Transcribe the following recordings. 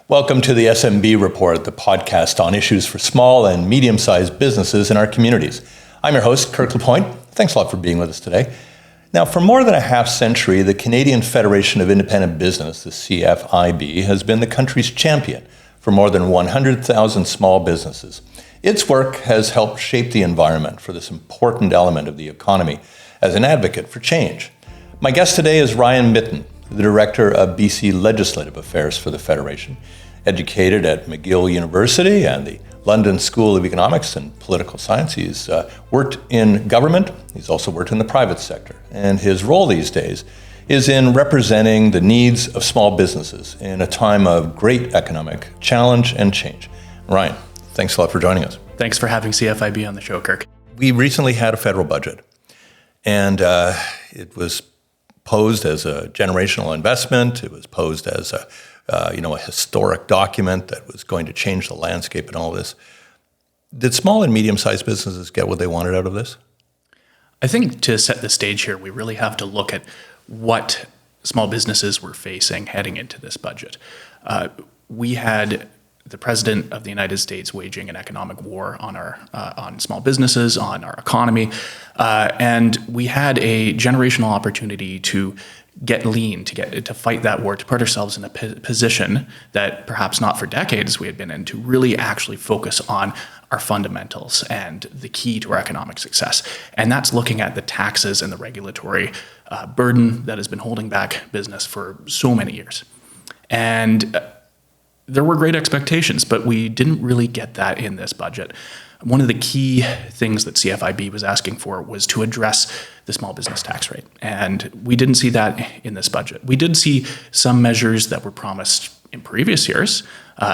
Welcome to the SMB Report, the podcast on issues for small and medium-sized businesses in our communities. I'm your host, Kirk LaPointe. Thanks a lot for being with us today. Now, for more than a half century, the Canadian Federation of Independent Business, the CFIB, has been the country's champion for more than 100,000 small businesses. Its work has helped shape the environment for this important element of the economy as an advocate for change. My guest today is Ryan Mitton, the Director of BC Legislative Affairs for the Federation. Educated at McGill University and the London School of Economics and Political Science, he's worked in government. He's also worked in the private sector. And his role these days is in representing the needs of small businesses in a time of great economic challenge and change. Ryan, thanks a lot for joining us. Thanks for having CFIB on the show, Kirk. We recently had a federal budget, and it was posed as a generational investment. It was posed as a historic document that was going to change the landscape and all this. Did small and medium-sized businesses get what they wanted out of this? I think to set the stage here, we really have to look at what small businesses were facing heading into this budget. We had the President of the United States waging an economic war on on small businesses, on our economy, and we had a generational opportunity to get lean, to fight that war, to put ourselves in a position that perhaps not for decades we had been in, to really actually focus on our fundamentals and the key to our economic success. And that's looking at the taxes and the regulatory burden that has been holding back business for so many years. And there were great expectations, but we didn't really get that in this budget. One of the key things that CFIB was asking for was to address the small business tax rate. And we didn't see that in this budget. We did see some measures that were promised in previous years,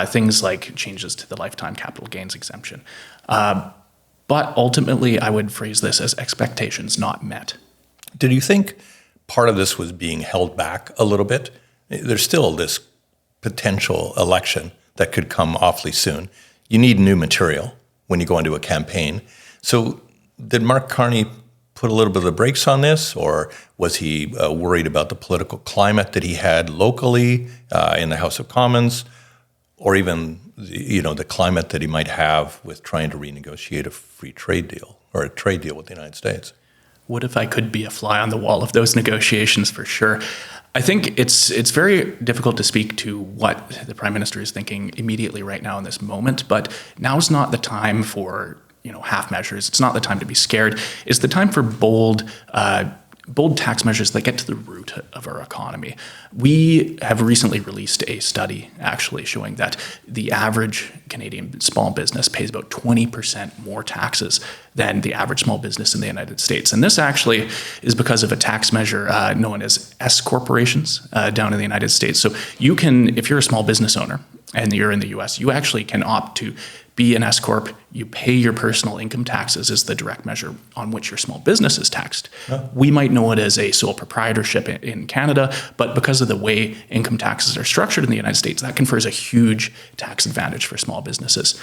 things like changes to the lifetime capital gains exemption. But ultimately, I would phrase this as expectations not met. Did you think part of this was being held back a little bit? There's still this potential election that could come awfully soon. You need new material when you go into a campaign. So did Mark Carney put a little bit of the brakes on this, or was he worried about the political climate that he had locally in the House of Commons, or even the climate that he might have with trying to renegotiate a free trade deal or a trade deal with the United States? What if I could be a fly on the wall of those negotiations, for sure? I think it's very difficult to speak to what the Prime Minister is thinking immediately right now in this moment, but now's not the time for half measures. It's not the time to be scared. It's the time for bold tax measures that get to the root of our economy. We have recently released a study actually showing that the average Canadian small business pays about 20% more taxes than the average small business in the United States. And this actually is because of a tax measure known as S corporations down in the United States. So you can, if you're a small business owner and you're in the US, you actually can opt to be an S Corp. You pay your personal income taxes as the direct measure on which your small business is taxed. Oh. We might know it as a sole proprietorship in Canada, but because of the way income taxes are structured in the United States, that confers a huge tax advantage for small businesses.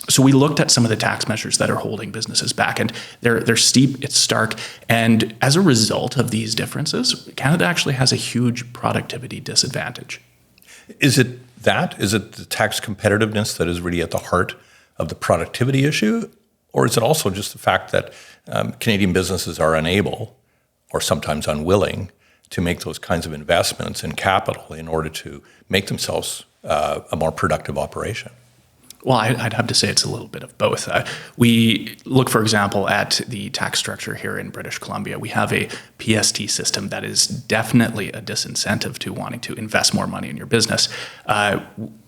So we looked at some of the tax measures that are holding businesses back, and they're steep, it's stark, and as a result of these differences, Canada actually has a huge productivity disadvantage. Is it that? Is it the tax competitiveness that is really at the heart of the productivity issue? Or is it also just the fact that Canadian businesses are unable or sometimes unwilling to make those kinds of investments in capital in order to make themselves a more productive operation? Well, I'd have to say it's a little bit of both. We look, for example, at the tax structure here in British Columbia. We have a PST system that is definitely a disincentive to wanting to invest more money in your business.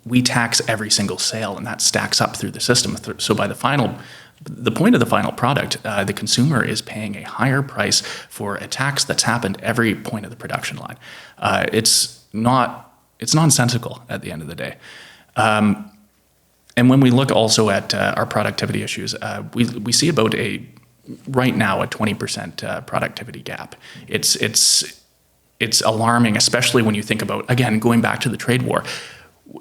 We tax every single sale, and that stacks up through the system. So by the point of the final product, the consumer is paying a higher price for a tax that's happened every point of the production line. It's nonsensical at the end of the day. And when we look also at our productivity issues, we see about right now a 20% productivity gap. It's alarming, especially when you think about, again, going back to the trade war.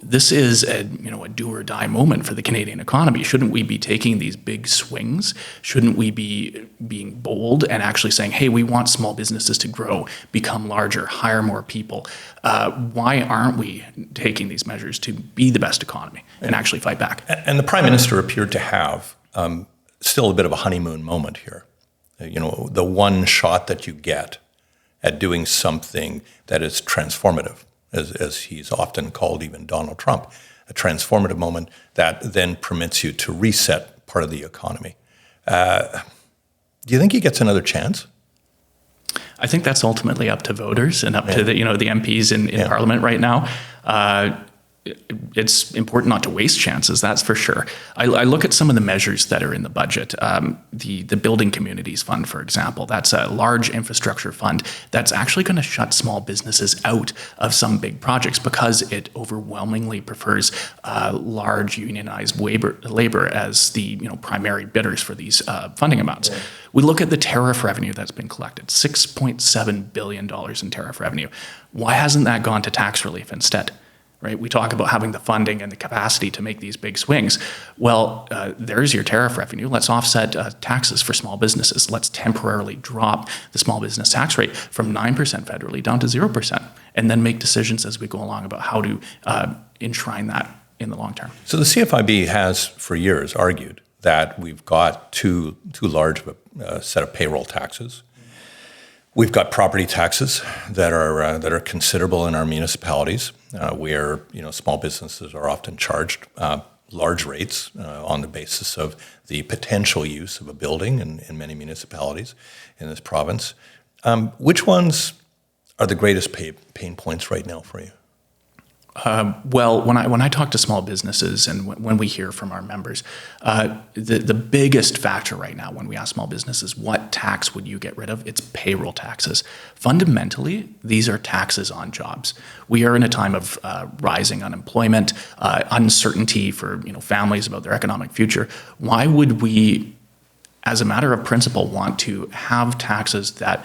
this is a do or die moment for the Canadian economy. Shouldn't we be taking these big swings? Shouldn't we be being bold and actually saying, hey, we want small businesses to grow, become larger, hire more people? Why aren't we taking these measures to be the best economy and actually fight back? And the Prime Minister appeared to have still a bit of a honeymoon moment here. The one shot that you get at doing something that is transformative, as he's often called even Donald Trump, a transformative moment that then permits you to reset part of the economy. Do you think he gets another chance? I think that's ultimately up to voters and up to the MPs in Parliament right now. It's important not to waste chances, that's for sure. I look at some of the measures that are in the budget. The Building Communities Fund, for example, that's a large infrastructure fund that's actually going to shut small businesses out of some big projects because it overwhelmingly prefers large unionized labor as the primary bidders for these funding amounts. Yeah. We look at the tariff revenue that's been collected, $6.7 billion in tariff revenue. Why hasn't that gone to tax relief instead? Right? We talk about having the funding and the capacity to make these big swings. Well, there's your tariff revenue. Let's offset taxes for small businesses. Let's temporarily drop the small business tax rate from 9% federally down to 0%, and then make decisions as we go along about how to enshrine that in the long term. So the CFIB has for years argued that we've got too large of a set of payroll taxes. We've got property taxes that are considerable in our municipalities, where small businesses are often charged large rates on the basis of the potential use of a building in many municipalities in this province. Which ones are the greatest pain points right now for you? Well, when I talk to small businesses and when we hear from our members, the biggest factor right now when we ask small businesses, what tax would you get rid of? It's payroll taxes. Fundamentally, these are taxes on jobs. We are in a time of rising unemployment, uncertainty for families about their economic future. Why would we, as a matter of principle, want to have taxes that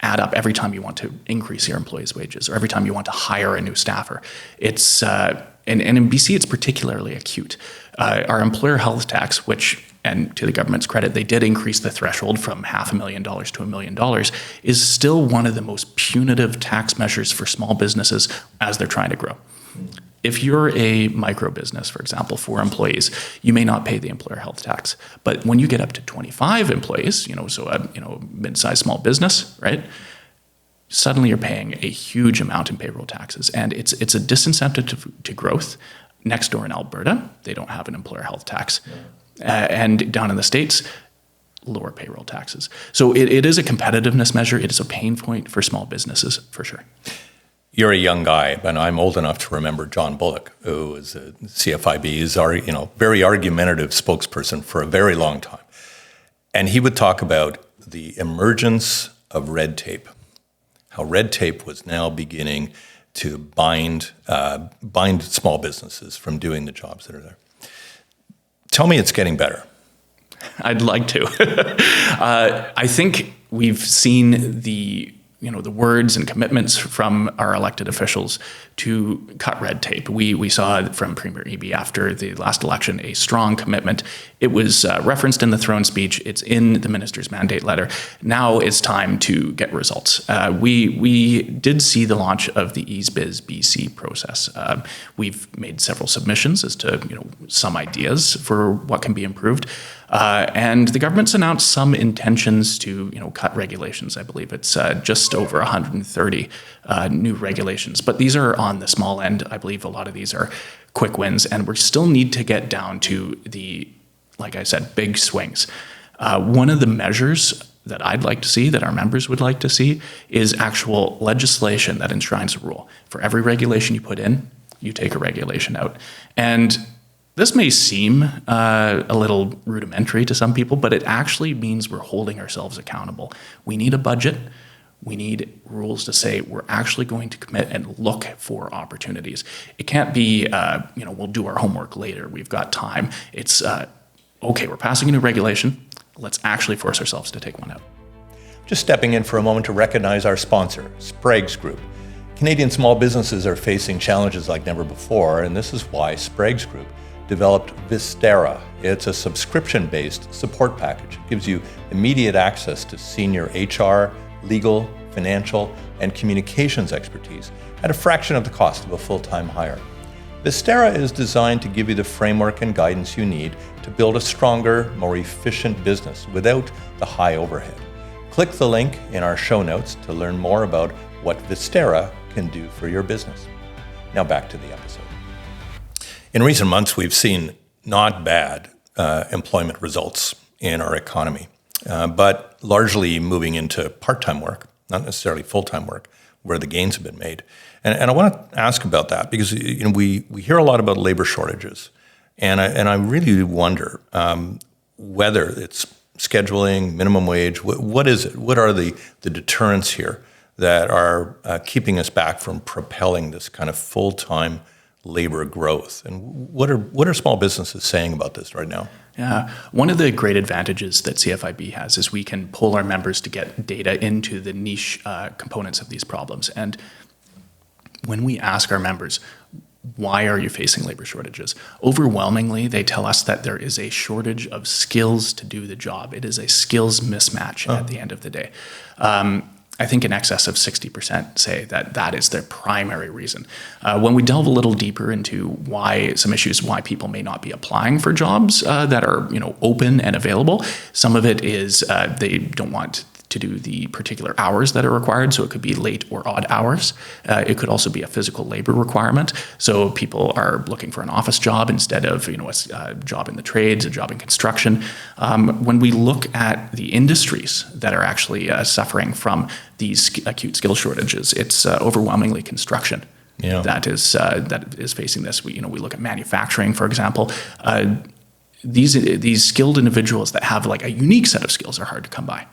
add up every time you want to increase your employees' wages or every time you want to hire a new staffer? It's and in BC, it's particularly acute. Our employer health tax, which, and to the government's credit, they did increase the threshold from $500,000 to $1 million, is still one of the most punitive tax measures for small businesses as they're trying to grow. If you're a micro business, for example, 4 employees, you may not pay the employer health tax. But when you get up to 25 employees, so a mid-sized small business, right? Suddenly you're paying a huge amount in payroll taxes, and it's a disincentive to growth. Next door in Alberta, they don't have an employer health tax, and down in the States, lower payroll taxes. So it is a competitiveness measure. It is a pain point for small businesses for sure. You're a young guy, but I'm old enough to remember John Bullock, who was a CFIB's very argumentative spokesperson for a very long time. And he would talk about the emergence of red tape, how red tape was now beginning to bind small businesses from doing the jobs that are there. Tell me it's getting better. I'd like to. I think we've seen the words and commitments from our elected officials to cut red tape. We saw from Premier Eby after the last election a strong commitment. It was referenced in the throne speech. It's in the minister's mandate letter. Now it's time to get results. We did see the launch of the EaseBiz BC process. We've made several submissions as to some ideas for what can be improved. And the government's announced some intentions to cut regulations. I believe it's just over 130 new regulations. But these are on the small end. I believe a lot of these are quick wins. And we still need to get down to the, like I said, big swings. One of the measures that I'd like to see, that our members would like to see, is actual legislation that enshrines a rule. For every regulation you put in, you take a regulation out. And this may seem a little rudimentary to some people, but it actually means we're holding ourselves accountable. We need a budget. We need rules to say we're actually going to commit and look for opportunities. It can't be, we'll do our homework later. We've got time. It's, okay, we're passing a new regulation. Let's actually force ourselves to take one out. Just stepping in for a moment to recognize our sponsor, Sprague's Group. Canadian small businesses are facing challenges like never before, and this is why Sprague's Group developed Vistera. It's a subscription-based support package. It gives you immediate access to senior HR, legal, financial, and communications expertise at a fraction of the cost of a full-time hire. Vistera is designed to give you the framework and guidance you need to build a stronger, more efficient business without the high overhead. Click the link in our show notes to learn more about what Vistera can do for your business. Now back to the episode. In recent months, we've seen not bad employment results in our economy, but largely moving into part-time work, not necessarily full-time work, where the gains have been made. And I want to ask about that because we hear a lot about labor shortages, and I really wonder whether it's scheduling, minimum wage, what is it? What are the deterrents here that are keeping us back from propelling this kind of full-time labor growth? And what are small businesses saying about this right now? Yeah, one of the great advantages that CFIB has is we can pull our members to get data into the niche components of these problems. And when we ask our members, why are you facing labor shortages? Overwhelmingly, they tell us that there is a shortage of skills to do the job. It is a skills mismatch at the end of the day. I think in excess of 60% say that that is their primary reason. When we delve a little deeper into some issues why people may not be applying for jobs that are open and available, some of it is they don't want to do the particular hours that are required, so it could be late or odd hours. It could also be a physical labor requirement, so people are looking for an office job instead of a job in the trades, a job in construction. When we look at the industries that are actually suffering from these acute skill shortages, it's overwhelmingly construction. Yeah. That is facing this. We look at manufacturing, for example. These skilled individuals that have like a unique set of skills are hard to come by.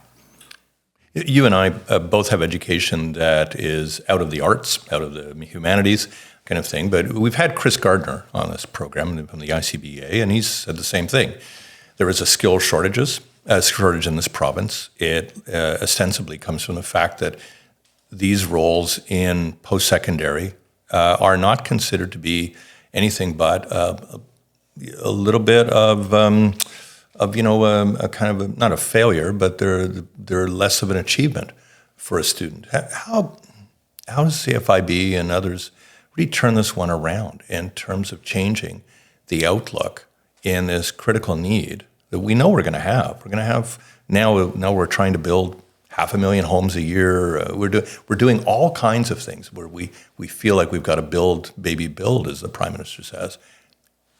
You and I both have education that is out of the arts, out of the humanities kind of thing, but we've had Chris Gardner on this program from the ICBA, and he's said the same thing. There is a skill shortage in this province. It ostensibly comes from the fact that these roles in post-secondary are not considered to be anything but a little bit of a kind of not a failure, but they're less of an achievement for a student. How does CFIB and others really turn this one around in terms of changing the outlook in this critical need that we know we're going to have? We're going to have now we're trying to build 500,000 homes a year. We're doing all kinds of things where we feel like we've got to build, as the Prime Minister says,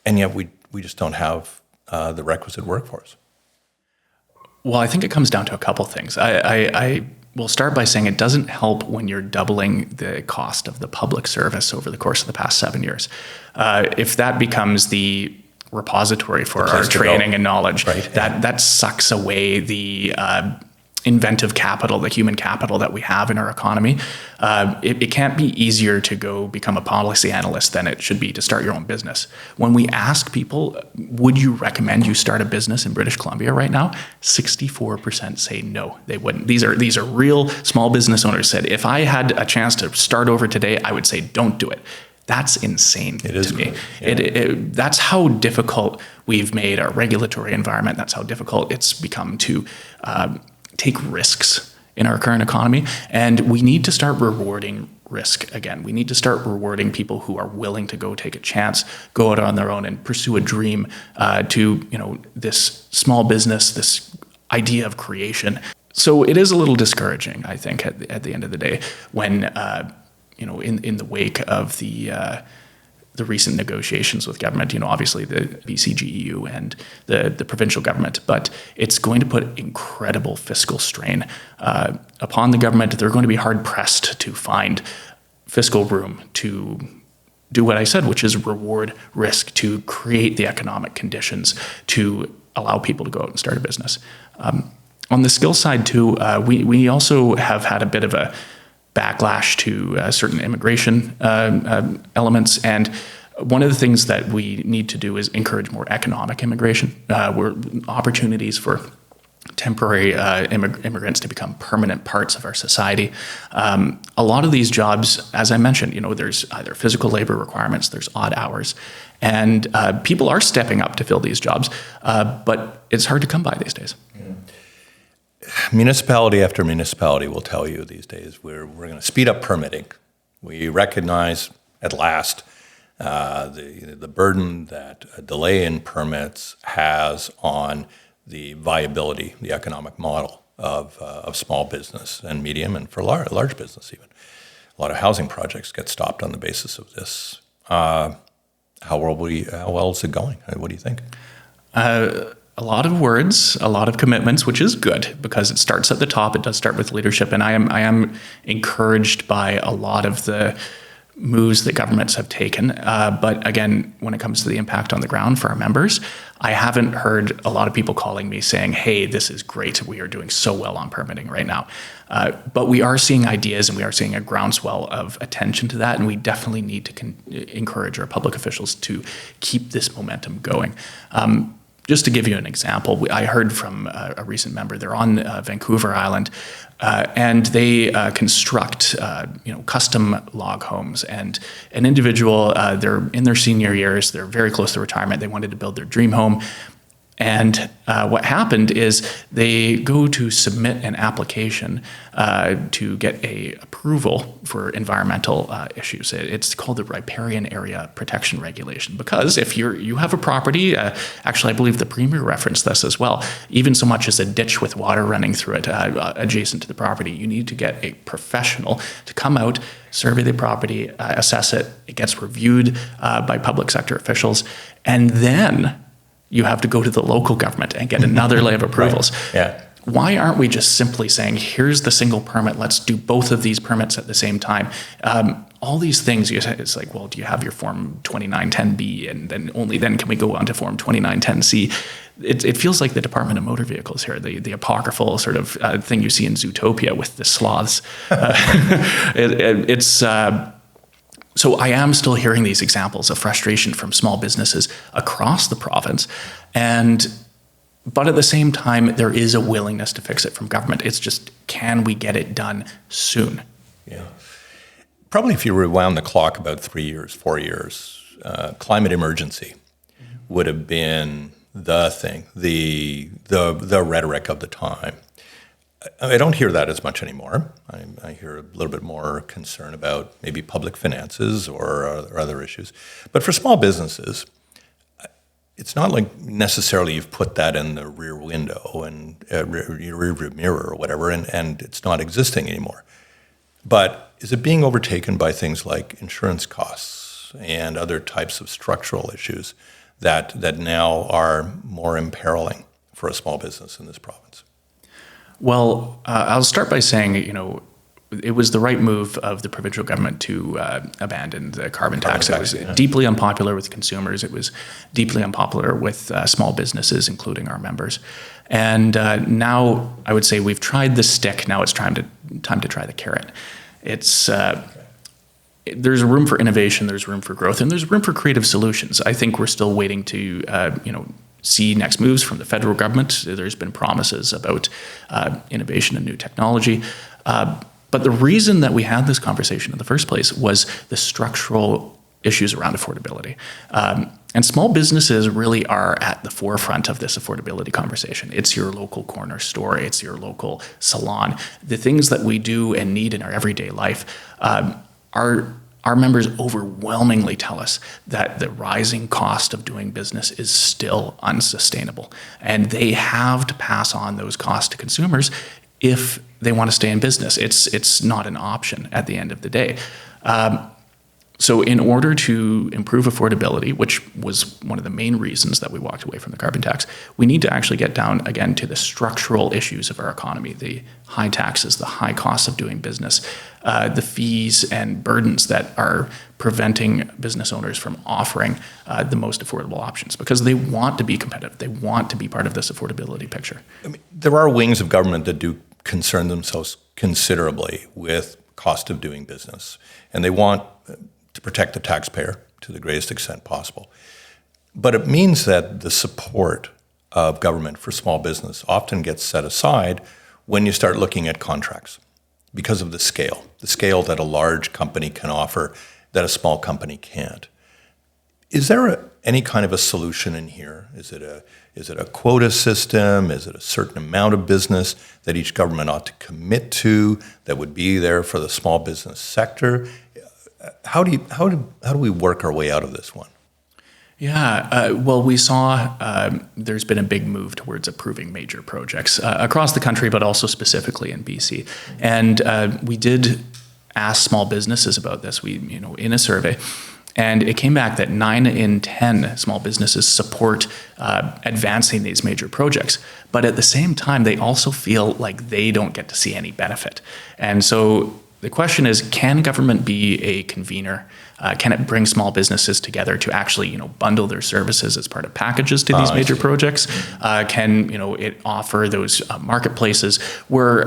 and yet we just don't have the requisite workforce. Well, I think it comes down to a couple things. I will start by saying it doesn't help when you're doubling the cost of the public service over the course of the past 7 years. If that becomes the repository for our training and knowledge, right, that sucks away the inventive capital, the human capital that we have in our economy. It can't be easier to go become a policy analyst than it should be to start your own business. When we ask people, would you recommend you start a business in British Columbia right now? 64% say no, they wouldn't. These are real small business owners said, if I had a chance to start over today, I would say don't do it. That's insane to me. Yeah. That's how difficult we've made our regulatory environment. That's how difficult it's become to take risks in our current economy. And we need to start rewarding risk again. We need to start rewarding people who are willing to go take a chance, go out on their own and pursue a dream to this small business, this idea of creation. So it is a little discouraging, I think, at the end of the day, when in the wake of the recent negotiations with government, obviously the BCGEU and the provincial government, but it's going to put incredible fiscal strain upon the government. They're going to be hard pressed to find fiscal room to do what I said, which is reward risk, to create the economic conditions to allow people to go out and start a business. On the skill side too, we also have had a bit of a backlash to certain immigration elements. And one of the things that we need to do is encourage more economic immigration, where opportunities for temporary immigrants to become permanent parts of our society. A lot of these jobs, as I mentioned, there's either physical labor requirements, there's odd hours, and people are stepping up to fill these jobs, but it's hard to come by these days. Municipality after municipality will tell you these days we're going to speed up permitting. We recognize at last the burden that a delay in permits has on the viability, the economic model of small business and medium, and for large business even. A lot of housing projects get stopped on the basis of this. How well is it going? What do you think? A lot of words, a lot of commitments, which is good because it starts at the top. It does start with leadership, and I am encouraged by a lot of the moves that governments have taken. But again, when it comes to the impact on the ground for our members, I haven't heard a lot of people calling me saying, hey, this is great. We are doing so well on permitting right now. But we are seeing ideas and we are seeing a groundswell of attention to that. And we definitely need to encourage our public officials to keep this momentum going. Just to give you an example, I heard from a recent member. They're on Vancouver Island, and they construct, custom log homes. And an individual, they're in their senior years, they're very close to retirement. They wanted to build their dream home. And what happened is they go to submit an application to get a approval for environmental issues. It's called the riparian area protection regulation, because if you have a property, actually I believe the Premier referenced this as well, even so much as a ditch with water running through it adjacent to the property, you need to get a professional to come out, survey the property, assess it. It gets reviewed by public sector officials, and then you have to go to the local government and get another layer of approvals. Right. Yeah. Why aren't we just simply saying, here's the single permit, let's do both of these permits at the same time? All these things, it's like, well, do you have your Form 2910B? And then only then can we go on to Form 2910C. It feels like the Department of Motor Vehicles here, the apocryphal sort of thing you see in Zootopia with the sloths. So I am still hearing these examples of frustration from small businesses across the province. But at the same time, there is a willingness to fix it from government. It's just, can we get it done soon? Yeah. Probably if you rewound the clock about 3 years, 4 years, climate emergency would have been the thing, the rhetoric of the time. I don't hear that as much anymore. I hear a little bit more concern about maybe public finances or other issues. But for small businesses, it's not like necessarily you've put that in the rear window and your rear view mirror or whatever, and it's not existing anymore. But is it being overtaken by things like insurance costs and other types of structural issues that now are more imperiling for a small business in this province? Well, I'll start by saying, it was the right move of the provincial government to abandon the carbon tax. It was deeply unpopular with consumers. It was deeply unpopular with small businesses, including our members. And now I would say we've tried the stick. Now it's time to try the carrot. It's there's room for innovation, there's room for growth, and there's room for creative solutions. I think we're still waiting to see next moves from the federal government. There's been promises about innovation and new technology. But the reason that we had this conversation in the first place was the structural issues around affordability. And small businesses really are at the forefront of this affordability conversation. It's your local corner store, it's your local salon. The things that we do and need in our everyday life our members overwhelmingly tell us that the rising cost of doing business is still unsustainable. And they have to pass on those costs to consumers if they want to stay in business. It's not an option at the end of the day. So in order to improve affordability, which was one of the main reasons that we walked away from the carbon tax, we need to actually get down again to the structural issues of our economy, the high taxes, the high costs of doing business, the fees and burdens that are preventing business owners from offering the most affordable options, because they want to be competitive. They want to be part of this affordability picture. I mean, there are wings of government that do concern themselves considerably with cost of doing business, and they want to protect the taxpayer to the greatest extent possible. But it means that the support of government for small business often gets set aside when you start looking at contracts because of the scale that a large company can offer that a small company can't. Is there any kind of a solution in here? Is it a quota system? Is it a certain amount of business that each government ought to commit to that would be there for the small business sector? How do we work our way out of this one? Yeah, well, we saw there's been a big move towards approving major projects across the country, but also specifically in BC. And we did ask small businesses about this. In a survey, and it came back that 9 in 10 small businesses support advancing these major projects. But at the same time, they also feel like they don't get to see any benefit. And so the question is, can government be a convener? Can it bring small businesses together to actually, bundle their services as part of packages to these major projects? Can it offer those marketplaces where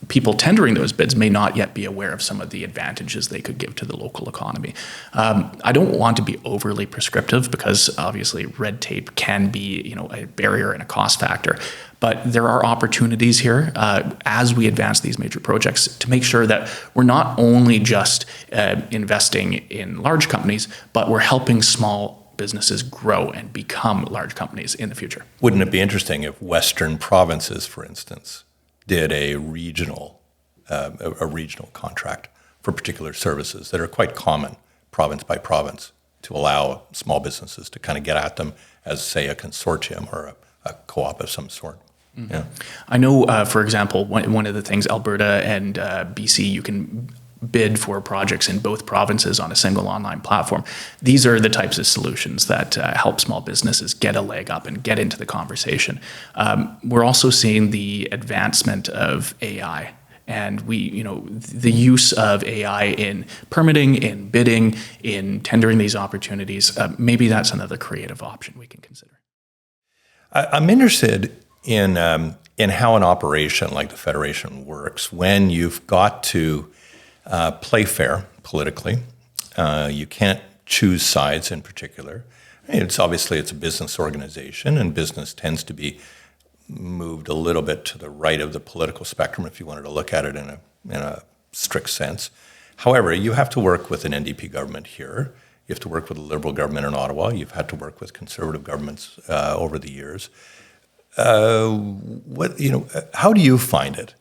people tendering those bids may not yet be aware of some of the advantages they could give to the local economy? I don't want to be overly prescriptive because obviously red tape can be, a barrier and a cost factor. But there are opportunities here as we advance these major projects to make sure that we're not only just investing in large companies, but we're helping small businesses grow and become large companies in the future. Wouldn't it be interesting if Western provinces, for instance, did a regional contract for particular services that are quite common province by province to allow small businesses to kind of get at them as, say, a consortium or a co-op of some sort? Mm-hmm. Yeah. I know, for example, one of the things, Alberta and BC, you can bid for projects in both provinces on a single online platform. These are the types of solutions that help small businesses get a leg up and get into the conversation. We're also seeing the advancement of AI. And the use of AI in permitting, in bidding, in tendering these opportunities, maybe that's another creative option we can consider. I'm interested in how an operation like the Federation works when you've got to play fair politically. You can't choose sides in particular. It's a business organization, and business tends to be moved a little bit to the right of the political spectrum if you wanted to look at it in a strict sense. However, you have to work with an NDP government here. You have to work with a Liberal government in Ottawa. You've had to work with Conservative governments over the years. How do you find it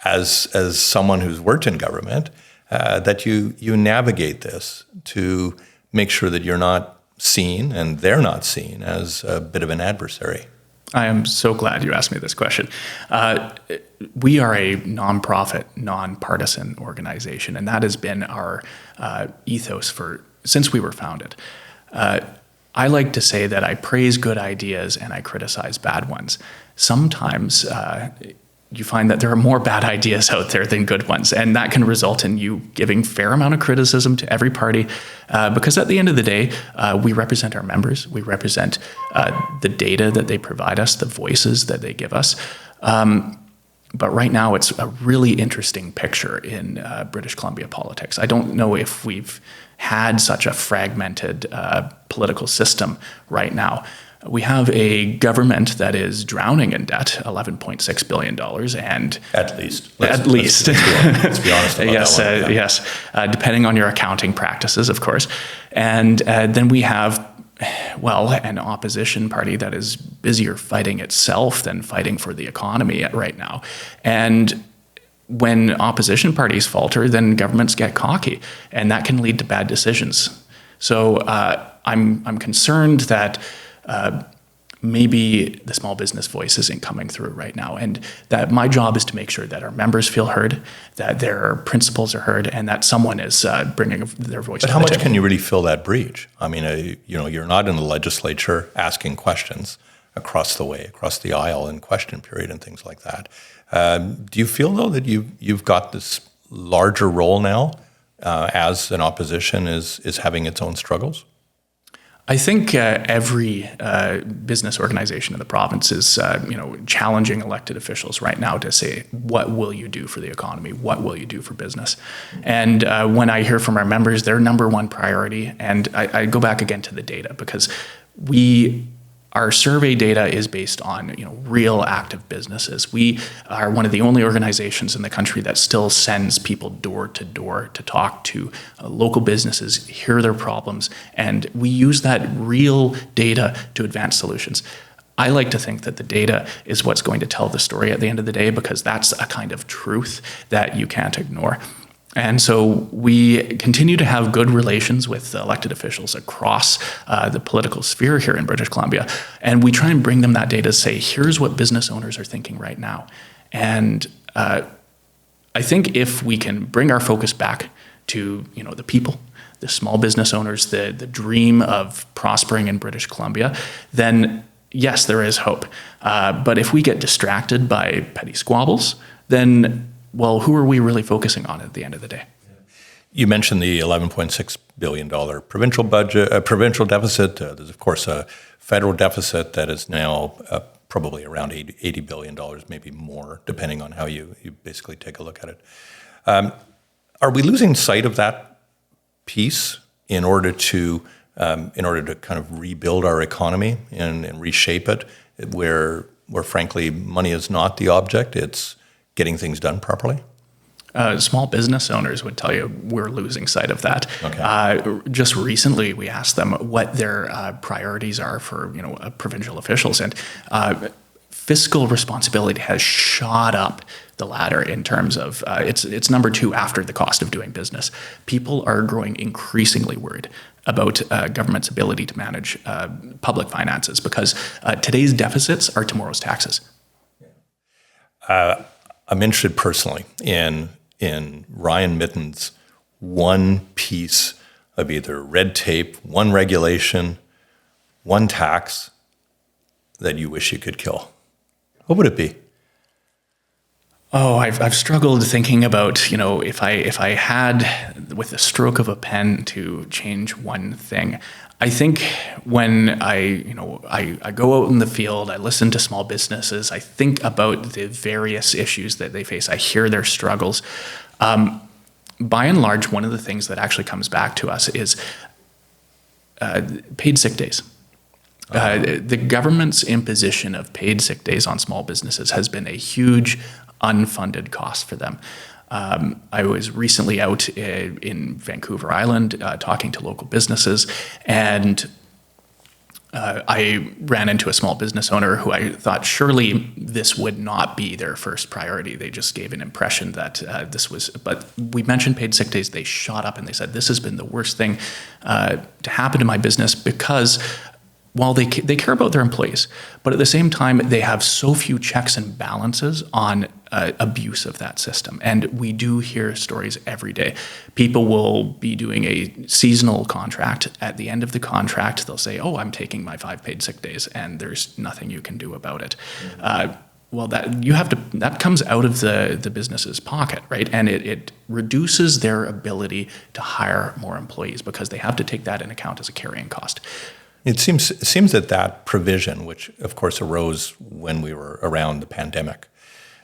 as someone who's worked in government that you navigate this to make sure that you're not seen and they're not seen as a bit of an adversary? I am so glad you asked me this question. We are a nonprofit, nonpartisan organization, and that has been our ethos since we were founded. I like to say that I praise good ideas and I criticize bad ones. Sometimes you find that there are more bad ideas out there than good ones, and that can result in you giving fair amount of criticism to every party, because at the end of the day, we represent our members, we represent the data that they provide us, the voices that they give us. But right now, it's a really interesting picture in British Columbia politics. I don't know if we've had such a fragmented political system right now. We have a government that is drowning in debt, $11.6 billion, and at least. Let's be honest about yes, that one. Yes, depending on your accounting practices, of course. And then we have, an opposition party that is busier fighting itself than fighting for the economy right now. And when opposition parties falter, then governments get cocky, and that can lead to bad decisions. So I'm concerned that maybe the small business voice isn't coming through right now, and that my job is to make sure that our members feel heard, that their principles are heard, and that someone is bringing their voice to the table. But how much can you really fill that breach? I mean, you're not in the legislature asking questions across the aisle in question period and things like that. Do you feel, though, that you've got this larger role now as an opposition is having its own struggles? I think every business organization in the province is, challenging elected officials right now to say, what will you do for the economy? What will you do for business? And when I hear from our members, their number one priority, and I go back again to the data, because we our survey data is based on real active businesses. We are one of the only organizations in the country that still sends people door to door to talk to local businesses, hear their problems, and we use that real data to advance solutions. I like to think that the data is what's going to tell the story at the end of the day, because that's a kind of truth that you can't ignore. And so we continue to have good relations with elected officials across the political sphere here in British Columbia. And we try and bring them that data to say, here's what business owners are thinking right now. And I think if we can bring our focus back to the people, the small business owners, the dream of prospering in British Columbia, then yes, there is hope. But if we get distracted by petty squabbles, then, well, who are we really focusing on at the end of the day? You mentioned the $11.6 billion provincial budget, provincial deficit. There's, of course, a federal deficit that is now probably around $80 billion, maybe more, depending on how you basically take a look at it. Are we losing sight of that piece in order to kind of rebuild our economy and reshape it, where frankly money is not the object, it's getting things done properly? Small business owners would tell you we're losing sight of that. Okay. Just recently, we asked them what their priorities are for provincial officials, and fiscal responsibility has shot up the ladder in terms of it's number 2 after the cost of doing business. People are growing increasingly worried about government's ability to manage public finances, because today's deficits are tomorrow's taxes. I'm interested personally in Ryan Mitton's one piece of either red tape, one regulation, one tax that you wish you could kill. What would it be? Oh, I've struggled thinking about, if I had with the stroke of a pen to change one thing. I think when I go out in the field, I listen to small businesses, I think about the various issues that they face, I hear their struggles. By and large, one of the things that actually comes back to us is paid sick days. The government's imposition of paid sick days on small businesses has been a huge unfunded cost for them. I was recently out in Vancouver Island talking to local businesses, and I ran into a small business owner who I thought surely this would not be their first priority. They just gave an impression that this was, but we mentioned paid sick days, they shot up and they said, this has been the worst thing to happen to my business, because while they care about their employees, but at the same time, they have so few checks and balances on abuse of that system. And we do hear stories every day. People will be doing a seasonal contract. At the end of the contract, they'll say, oh, I'm taking my 5 paid sick days, and there's nothing you can do about it. Well, that comes out of the business's pocket, right? And it reduces their ability to hire more employees, because they have to take that in account as a carrying cost. It seems that provision, which of course arose when we were around the pandemic,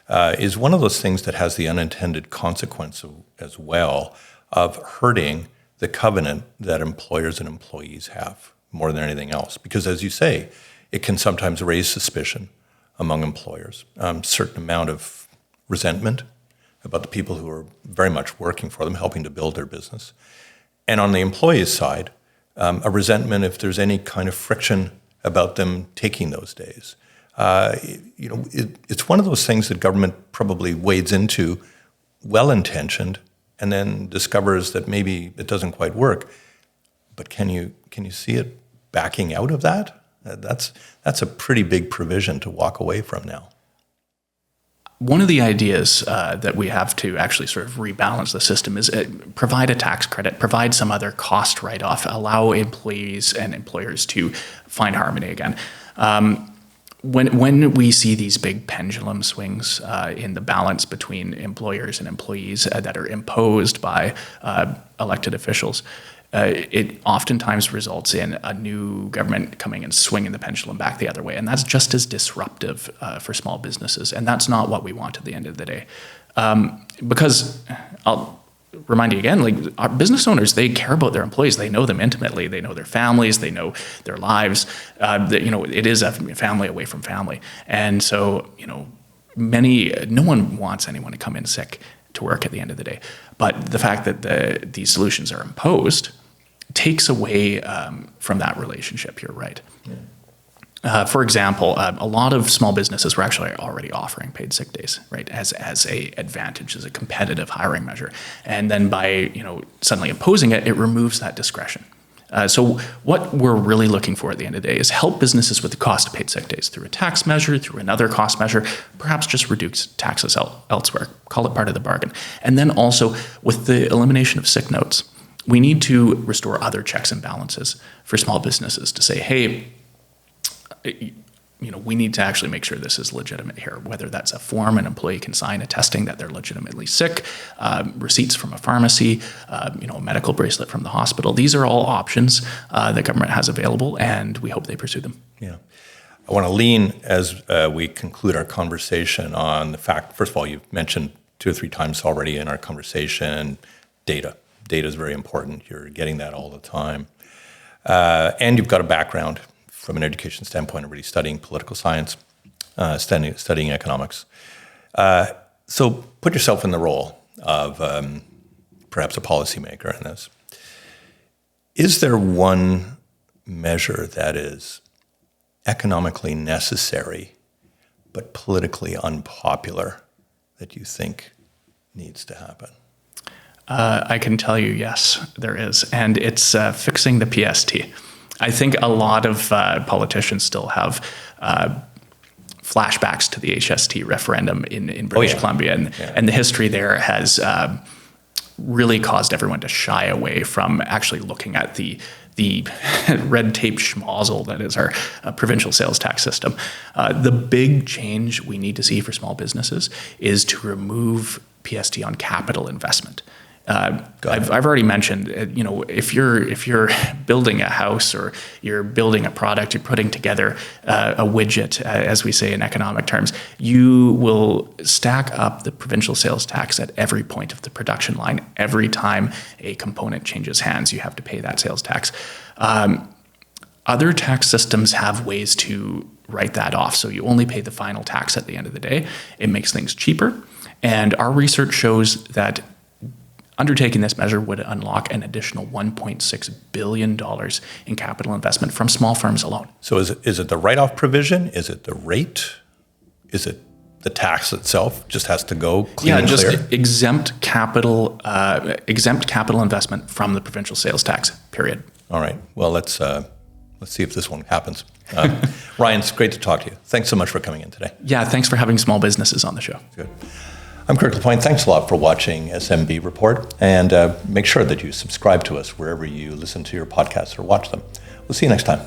is one of those things that has the unintended consequence as well of hurting the covenant that employers and employees have more than anything else. Because as you say, it can sometimes raise suspicion among employers, certain amount of resentment about the people who are very much working for them, helping to build their business. And on the employee's side, a resentment if there's any kind of friction about them taking those days. It's one of those things that government probably wades into, well-intentioned, and then discovers that maybe it doesn't quite work. But can you see it backing out of that? That's a pretty big provision to walk away from now. One of the ideas that we have to actually sort of rebalance the system is provide a tax credit, provide some other cost write-off, allow employees and employers to find harmony again. When we see these big pendulum swings in the balance between employers and employees that are imposed by elected officials, it oftentimes results in a new government coming and swinging the pendulum back the other way. And that's just as disruptive for small businesses. And that's not what we want at the end of the day. Because reminding again, like our business owners, they care about their employees. They know them intimately. They know their families. They know their lives. It is a family away from family. And so, no one wants anyone to come in sick to work at the end of the day. But the fact that these solutions are imposed takes away from that relationship. You're right. Yeah. For example, a lot of small businesses were actually already offering paid sick days, right, as a advantage, as a competitive hiring measure. And then by suddenly imposing it, it removes that discretion. So what we're really looking for at the end of the day is help businesses with the cost of paid sick days through a tax measure, through another cost measure, perhaps just reduce taxes elsewhere, call it part of the bargain. And then also with the elimination of sick notes, we need to restore other checks and balances for small businesses to say, hey, we need to actually make sure this is legitimate here, whether that's a form an employee can sign attesting that they're legitimately sick, receipts from a pharmacy, a medical bracelet from the hospital. These are all options that government has available, and we hope they pursue them. Yeah. I want to lean as we conclude our conversation on the fact, first of all, you've mentioned 2 or 3 times already in our conversation, data. Data is very important. You're getting that all the time. And you've got a background from an education standpoint, already studying political science, studying economics. So put yourself in the role of perhaps a policymaker in this. Is there one measure that is economically necessary but politically unpopular that you think needs to happen? I can tell you, yes, there is. And it's fixing the PST. I think a lot of politicians still have flashbacks to the HST referendum in British Columbia. And the history there has really caused everyone to shy away from actually looking at the red tape schmozzle that is our provincial sales tax system. The big change we need to see for small businesses is to remove PST on capital investment. I've already mentioned, if you're building a house or you're building a product, you're putting together a widget, as we say in economic terms, you will stack up the provincial sales tax at every point of the production line. Every time a component changes hands, you have to pay that sales tax. Other tax systems have ways to write that off, so you only pay the final tax at the end of the day. It makes things cheaper, and our research shows that undertaking this measure would unlock an additional $1.6 billion in capital investment from small firms alone. So is it the write-off provision? Is it the rate? Is it the tax itself just has to go clean and clear? Yeah, just exempt capital investment from the provincial sales tax, period. All right. Well, let's see if this one happens. Ryan, it's great to talk to you. Thanks so much for coming in today. Yeah, thanks for having small businesses on the show. Good. I'm Kirk LaPointe. Thanks a lot for watching SMB Report, and make sure that you subscribe to us wherever you listen to your podcasts or watch them. We'll see you next time.